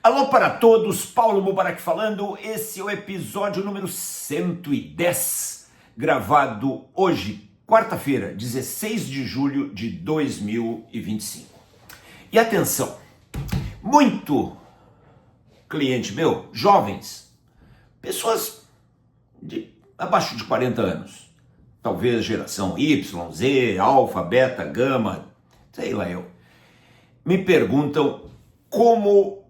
Alô para todos, Paulo Mubarak falando. Esse é o episódio número 110, gravado hoje, quarta-feira, 16 de julho de 2025. E atenção, muito cliente meu, jovens, pessoas abaixo de 40 anos, talvez geração Y, Z, alfa, beta, gama, sei lá eu, me perguntam como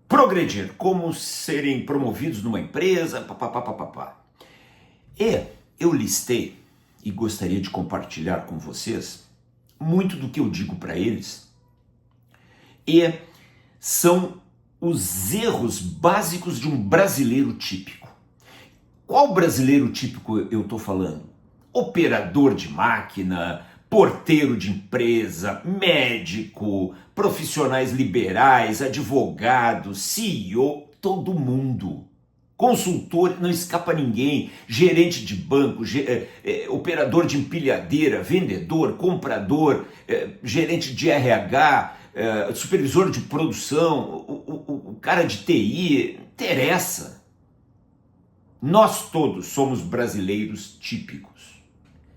progredir, como serem promovidos numa empresa, papapá. E eu listei e gostaria de compartilhar com vocês muito do que eu digo para eles, e são os erros básicos de um brasileiro típico. Qual brasileiro típico eu estou falando? Operador de máquina, porteiro de empresa, médico, profissionais liberais, advogados, CEO, todo mundo. Consultor, não escapa ninguém, gerente de banco, operador de empilhadeira, vendedor, comprador, gerente de RH, supervisor de produção, o cara de TI, interessa. Nós todos somos brasileiros típicos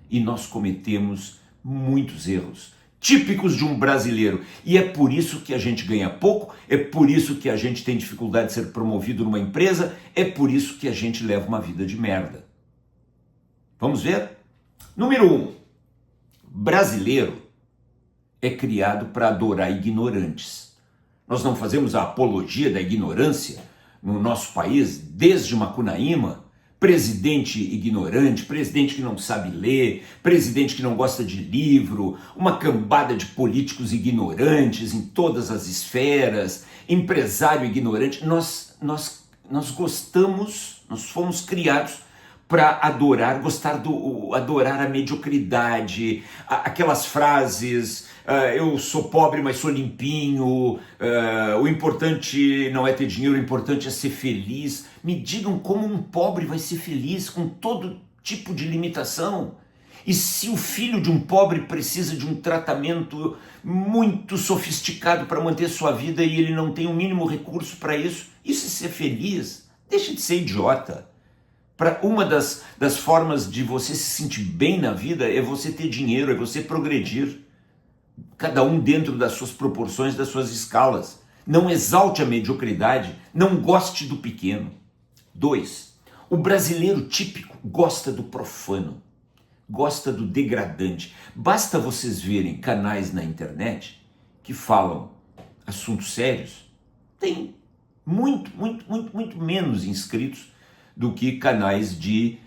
e nós cometemos muitos erros típicos de um brasileiro, e é por isso que a gente ganha pouco, é por isso que a gente tem dificuldade de ser promovido numa empresa, é por isso que a gente leva uma vida de merda. Vamos ver? Número 1, brasileiro é criado para adorar ignorantes. Nós não fazemos a apologia da ignorância no nosso país desde Macunaíma. Presidente ignorante, presidente que não sabe ler, presidente que não gosta de livro, uma cambada de políticos ignorantes em todas as esferas, empresário ignorante. Nós gostamos, nós fomos criados para adorar a mediocridade, aquelas frases, eu sou pobre, mas sou limpinho, o importante não é ter dinheiro, o importante é ser feliz. Me digam como um pobre vai ser feliz com todo tipo de limitação. E se o filho de um pobre precisa de um tratamento muito sofisticado para manter sua vida e ele não tem o mínimo recurso para isso é ser feliz? Deixa de ser idiota. Uma das formas de você se sentir bem na vida é você ter dinheiro, é você progredir. Cada um dentro das suas proporções, das suas escalas. Não exalte a mediocridade, não goste do pequeno. 2. O brasileiro típico gosta do profano, gosta do degradante. Basta vocês verem canais na internet que falam assuntos sérios, tem muito menos inscritos do que canais de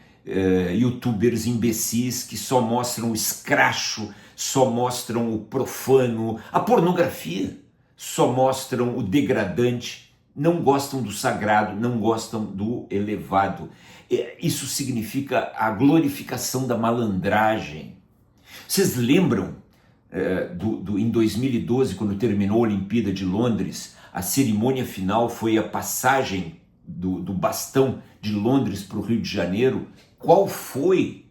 youtubers imbecis que só mostram o escracho, só mostram o profano, a pornografia, só mostram o degradante, não gostam do sagrado, não gostam do elevado. Isso significa a glorificação da malandragem. Vocês lembram em 2012, quando terminou a Olimpíada de Londres, a cerimônia final foi a passagem do bastão de Londres para o Rio de Janeiro? Qual foi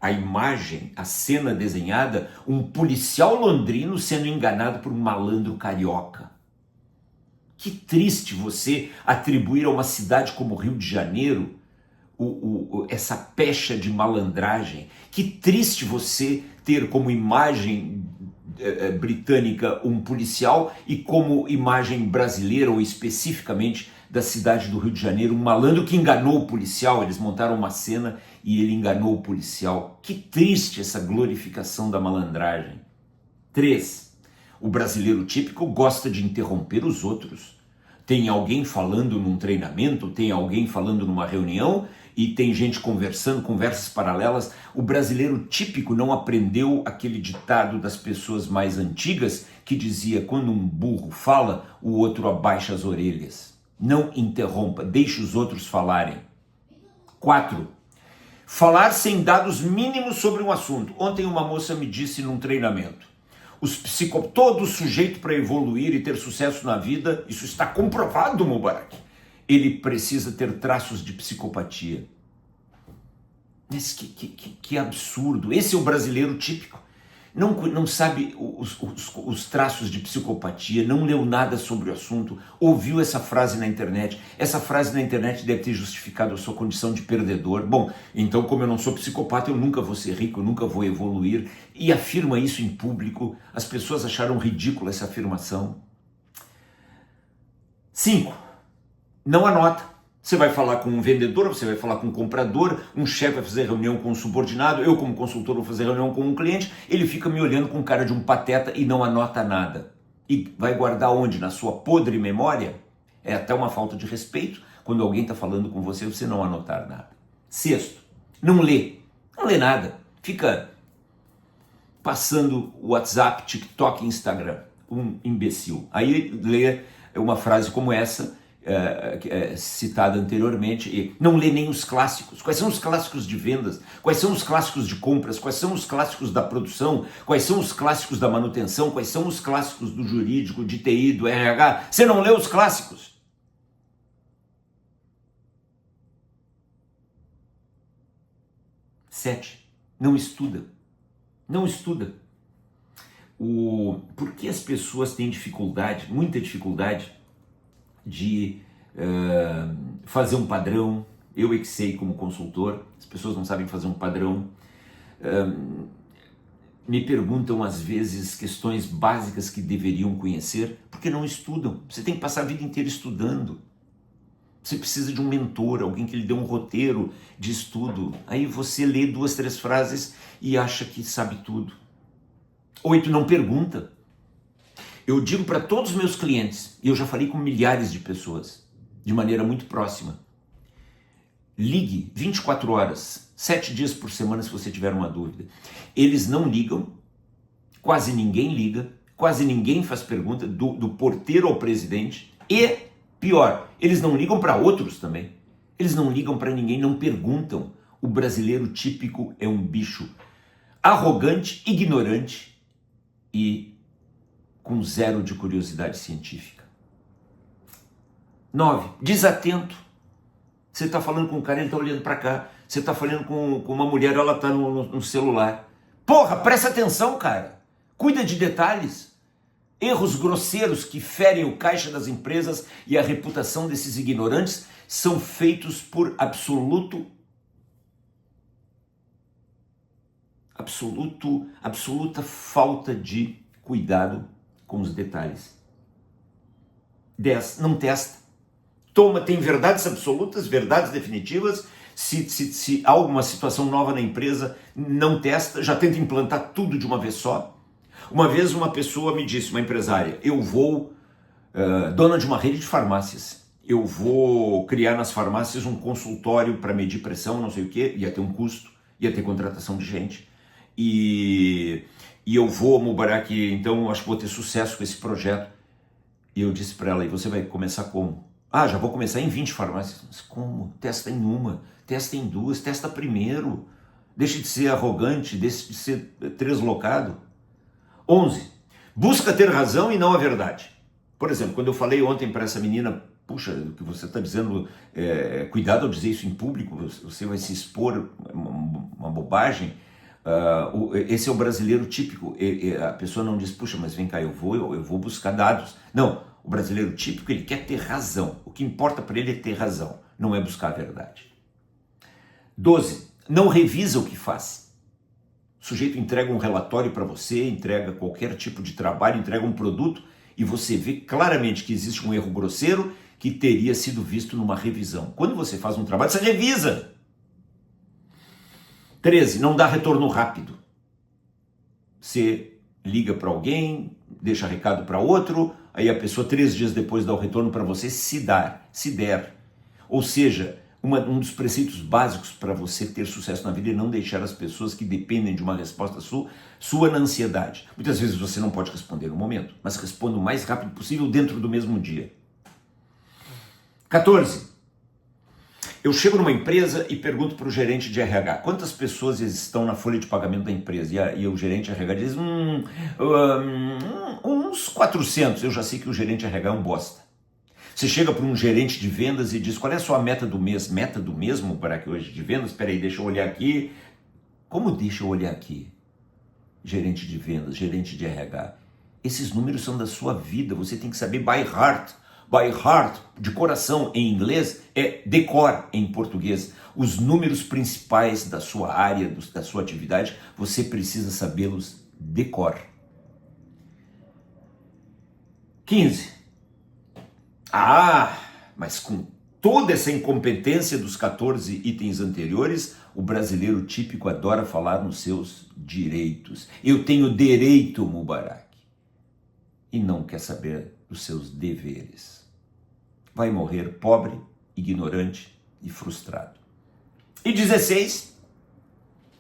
a imagem, a cena desenhada? Um policial londrino sendo enganado por um malandro carioca. Que triste você atribuir a uma cidade como o Rio de Janeiro essa pecha de malandragem. Que triste você ter como imagem britânica um policial e como imagem brasileira, ou especificamente da cidade do Rio de Janeiro, um malandro que enganou o policial. Eles montaram uma cena e ele enganou o policial. Que triste essa glorificação da malandragem. 3. O brasileiro típico gosta de interromper os outros. Tem alguém falando num treinamento, tem alguém falando numa reunião e tem gente conversando, conversas paralelas. O brasileiro típico não aprendeu aquele ditado das pessoas mais antigas que dizia: quando um burro fala, o outro abaixa as orelhas. Não interrompa, deixe os outros falarem. 4. Falar sem dados mínimos sobre um assunto. Ontem uma moça me disse num treinamento: todo sujeito para evoluir e ter sucesso na vida, isso está comprovado, Mubarak, ele precisa ter traços de psicopatia. Mas que absurdo. Esse é o brasileiro típico. não sabe os traços de psicopatia, não leu nada sobre o assunto, ouviu essa frase na internet. Essa frase na internet deve ter justificado a sua condição de perdedor. Bom, então como eu não sou psicopata, eu nunca vou ser rico, eu nunca vou evoluir. E afirma isso em público. As pessoas acharam ridícula essa afirmação. 5. Não anota. Você vai falar com um vendedor, você vai falar com um comprador, um chefe vai fazer reunião com um subordinado, eu como consultor vou fazer reunião com um cliente, ele fica me olhando com cara de um pateta e não anota nada. E vai guardar onde? Na sua podre memória? É até uma falta de respeito quando alguém está falando com você, você não anotar nada. 6. Não lê. Não lê nada. Fica passando WhatsApp, TikTok, Instagram. Um imbecil. Aí lê uma frase como essa, citada anteriormente, e não lê nem os clássicos. Quais são os clássicos de vendas? Quais são os clássicos de compras? Quais são os clássicos da produção? Quais são os clássicos da manutenção? Quais são os clássicos do jurídico, de TI, do RH? Você não lê os clássicos. 7. Não estuda. Não estuda. Por que as pessoas têm dificuldade, muita dificuldade, de fazer um padrão? Eu é que sei como consultor, as pessoas não sabem fazer um padrão. Me perguntam às vezes questões básicas que deveriam conhecer, porque não estudam. Você tem que passar a vida inteira estudando. Você precisa de um mentor, alguém que lhe dê um roteiro de estudo. Aí você lê 2, 3 frases e acha que sabe tudo. 8. Não pergunta. Eu digo para todos os meus clientes, e eu já falei com milhares de pessoas, de maneira muito próxima, ligue 24 horas, 7 dias por semana se você tiver uma dúvida. Eles não ligam, quase ninguém liga, quase ninguém faz pergunta, do porteiro ao presidente, e pior, eles não ligam para outros também. Eles não ligam para ninguém, não perguntam. O brasileiro típico é um bicho arrogante, ignorante e com zero de curiosidade científica. 9. Desatento. Você está falando com um cara, ele está olhando para cá. Você está falando com uma mulher, ela está no celular. Porra, presta atenção, cara. Cuida de detalhes. Erros grosseiros que ferem o caixa das empresas e a reputação desses ignorantes são feitos por absoluta falta de cuidado com os detalhes. 10. Não testa. Tem verdades absolutas, verdades definitivas. Se há alguma situação nova na empresa, não testa, já tenta implantar tudo de uma vez só. Uma vez uma pessoa me disse, uma empresária, dona de uma rede de farmácias, eu vou criar nas farmácias um consultório para medir pressão, não sei o quê, ia ter um custo, ia ter contratação de gente, e eu vou, Mubarak, então acho que vou ter sucesso com esse projeto. E eu disse para ela, e você vai começar como? Já vou começar em 20 farmácias. Mas como? Testa em uma, testa em 2, testa primeiro. Deixe de ser arrogante, deixe de ser deslocado. 11. Busca ter razão e não a verdade. Por exemplo, quando eu falei ontem para essa menina, puxa, o que você está dizendo, cuidado ao dizer isso em público, você vai se expor uma bobagem. Esse é o brasileiro típico. A pessoa não diz, puxa, mas vem cá, eu vou buscar dados. Não, o brasileiro típico, ele quer ter razão. O que importa para ele é ter razão, não é buscar a verdade. 12. Não revisa o que faz. O sujeito entrega um relatório para você, entrega qualquer tipo de trabalho, entrega um produto e você vê claramente que existe um erro grosseiro que teria sido visto numa revisão. Quando você faz um trabalho, você revisa. 13. Não dá retorno rápido. Você liga para alguém, deixa recado para outro, aí a pessoa 3 dias depois dá o retorno para você, se der. Ou seja, um dos preceitos básicos para você ter sucesso na vida é não deixar as pessoas que dependem de uma resposta sua na ansiedade. Muitas vezes você não pode responder no momento, mas responda o mais rápido possível dentro do mesmo dia. 14. Eu chego numa empresa e pergunto para o gerente de RH, quantas pessoas estão na folha de pagamento da empresa? E o gerente de RH diz, uns 400. Eu já sei que o gerente de RH é um bosta. Você chega para um gerente de vendas e diz, qual é a sua meta do mês? Meta do mesmo para que hoje de vendas? Espera aí, deixa eu olhar aqui. Como deixa eu olhar aqui? gerente de vendas, gerente de RH. Esses números são da sua vida, você tem que saber by heart. By heart, de coração em inglês, é decor em português. Os números principais da sua área, da sua atividade, você precisa sabê-los decor. 15. Mas com toda essa incompetência dos 14 itens anteriores, o brasileiro típico adora falar nos seus direitos. Eu tenho direito, Mubarak. E não quer saber dos seus deveres. Vai morrer pobre, ignorante e frustrado. E 16,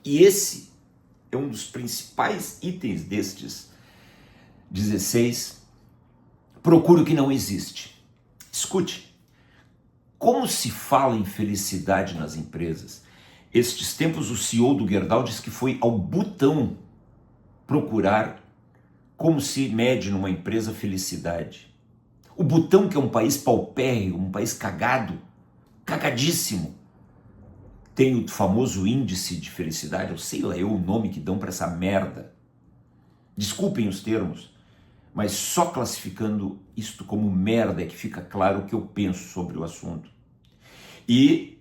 e esse é um dos principais itens destes 16, procure o que não existe. Escute, como se fala em felicidade nas empresas? Estes tempos o CEO do Gerdau disse que foi ao Butão procurar como se mede numa empresa felicidade. O Butão, que é um país paupérrimo, um país cagado, cagadíssimo, tem o famoso índice de felicidade, eu sei lá o nome que dão para essa merda. Desculpem os termos, mas só classificando isto como merda é que fica claro o que eu penso sobre o assunto. E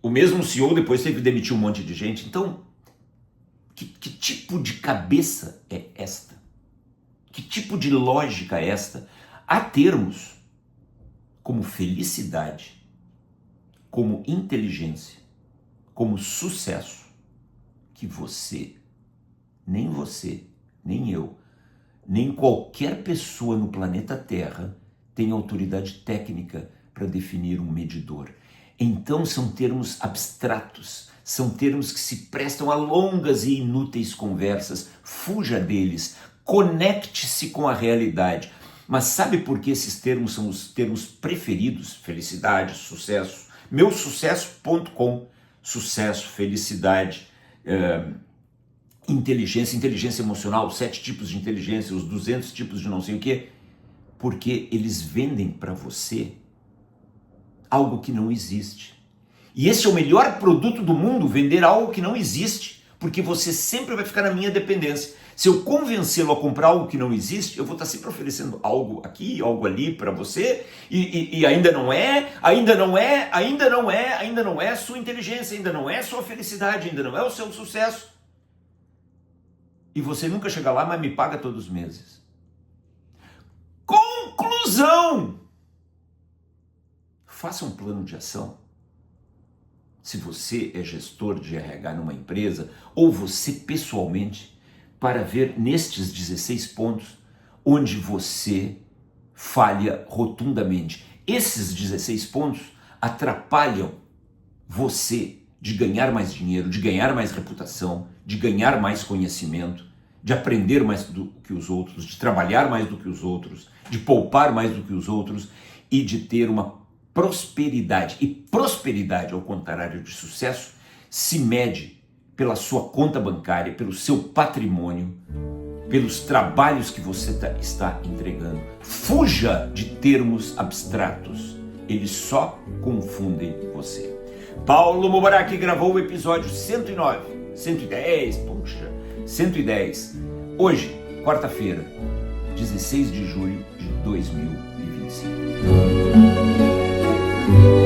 o mesmo CEO depois teve que demitir um monte de gente. Então, que tipo de cabeça é esta? Que tipo de lógica é esta? Há termos como felicidade, como inteligência, como sucesso, que você, nem eu, nem qualquer pessoa no planeta Terra tem autoridade técnica para definir um medidor. Então são termos abstratos, são termos que se prestam a longas e inúteis conversas. Fuja deles, conecte-se com a realidade. Mas sabe por que esses termos são os termos preferidos? Felicidade, sucesso, meusucesso.com, sucesso, felicidade, inteligência emocional, 7 tipos de inteligência, os 200 tipos de não sei o quê, porque eles vendem para você algo que não existe. E esse é o melhor produto do mundo, vender algo que não existe, porque você sempre vai ficar na minha dependência. Se eu convencê-lo a comprar algo que não existe, eu vou estar sempre oferecendo algo aqui, algo ali para você, e ainda não é sua inteligência, ainda não é sua felicidade, ainda não é o seu sucesso. E você nunca chega lá, mas me paga todos os meses. Conclusão! Faça um plano de ação. Se você é gestor de RH numa empresa, ou você pessoalmente, para ver nestes 16 pontos onde você falha rotundamente. Esses 16 pontos atrapalham você de ganhar mais dinheiro, de ganhar mais reputação, de ganhar mais conhecimento, de aprender mais do que os outros, de trabalhar mais do que os outros, de poupar mais do que os outros e de ter uma prosperidade. E prosperidade, ao contrário de sucesso, se mede pela sua conta bancária, pelo seu patrimônio, pelos trabalhos que você está entregando. Fuja de termos abstratos, eles só confundem você. Paulo Mubarak gravou o episódio 109, 110, hoje, quarta-feira, 16 de julho de 2025.